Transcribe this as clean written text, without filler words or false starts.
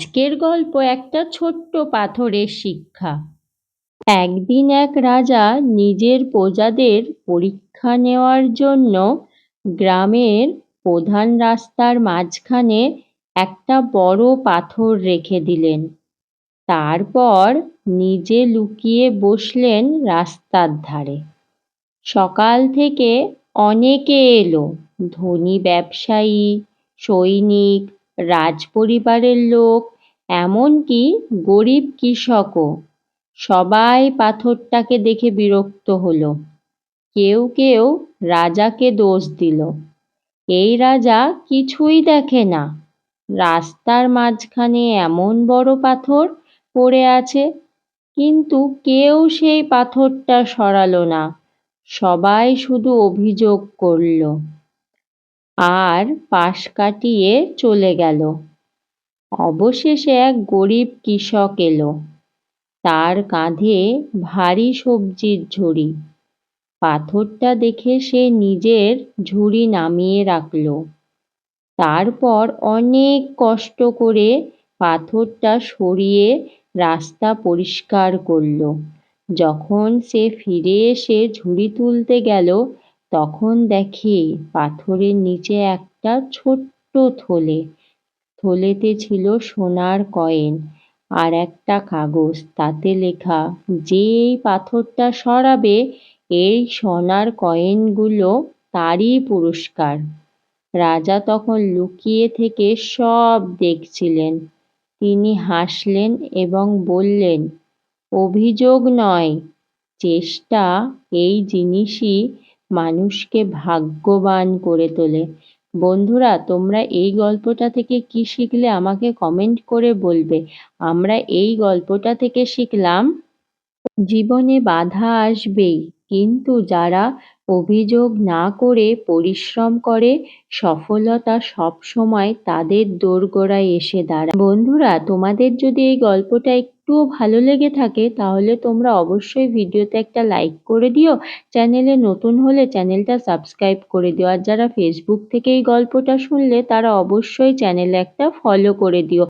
আজকের গল্প একটা ছোট্ট পাথরের শিক্ষা। একদিন এক রাজা নিজের প্রজাদের পরীক্ষা নেওয়ার জন্য গ্রামের প্রধান রাস্তার মাঝখানে একটা বড় পাথর রেখে দিলেন। তারপর নিজে লুকিয়ে বসলেন রাস্তার ধারে। সকাল থেকে অনেকে এলো, ধনী ব্যবসায়ী, সৈনিক, রাজপরিবারের লোক, এমনকি গরিব কৃষকও। সবাই পাথরটাকে দেখে বিরক্ত হলো। কেউ কেউ রাজাকে দোষ দিল, এই রাজা কিছুই দেখে না, রাস্তার মাঝখানে এমন বড় পাথর পড়ে আছে। কিন্তু কেউ সেই পাথরটা সরালো না, সবাই শুধু অভিযোগ করল আর পাশ কাটিয়ে চলে গেল। অবশেষে এক গরিব কৃষক এলো, তার কাঁধে ভারী সবজির ঝুড়ি। পাথরটা দেখে সে নিজের ঝুড়ি নামিয়ে রাখল। তারপর অনেক কষ্ট করে পাথরটা সরিয়ে রাস্তা পরিষ্কার করল। যখন সে ফিরে এসে ঝুড়ি তুলতে গেল, তখন দেখে পাথরের নিচে একটা ছোট্ট থলে। থলেতে ছিল সোনার কয়েন আর একটা কাগজ। তাতে লেখা, যে এই পাথরটা সরাবে, এই সোনার কয়েনগুলো তারই পুরস্কার। রাজা তখন লুকিয়ে থেকে সব দেখছিলেন। তিনি হাসলেন এবং বললেন, অভিযোগ নয়, চেষ্টা, এই জিনিসই মানুষকে ভাগ্যবান করে তোলে। বন্ধুরা, তোমরা এই গল্পটা থেকে কি শিখলে আমাকে কমেন্ট করে বলবে। আমরা এই গল্পটা থেকে শিখলাম, জীবনে বাধা আসবেই, কিন্তু যারা অভিযোগ না করে পরিশ্রম করে, সফলতা সবসময় তাদের দোরগোড়ায় এসে দাঁড়ায়। বন্ধুরা, তোমাদের যদি এই গল্পটা একটুও ভালো লেগে থাকে, তাহলে তোমরা অবশ্যই ভিডিওতে একটা লাইক করে দিও। চ্যানেলে নতুন হলে চ্যানেলটা সাবস্ক্রাইব করে দিও। আর যারা ফেসবুক থেকে এই গল্পটা শুনলে, তারা অবশ্যই চ্যানেলে একটা ফলো করে দিও।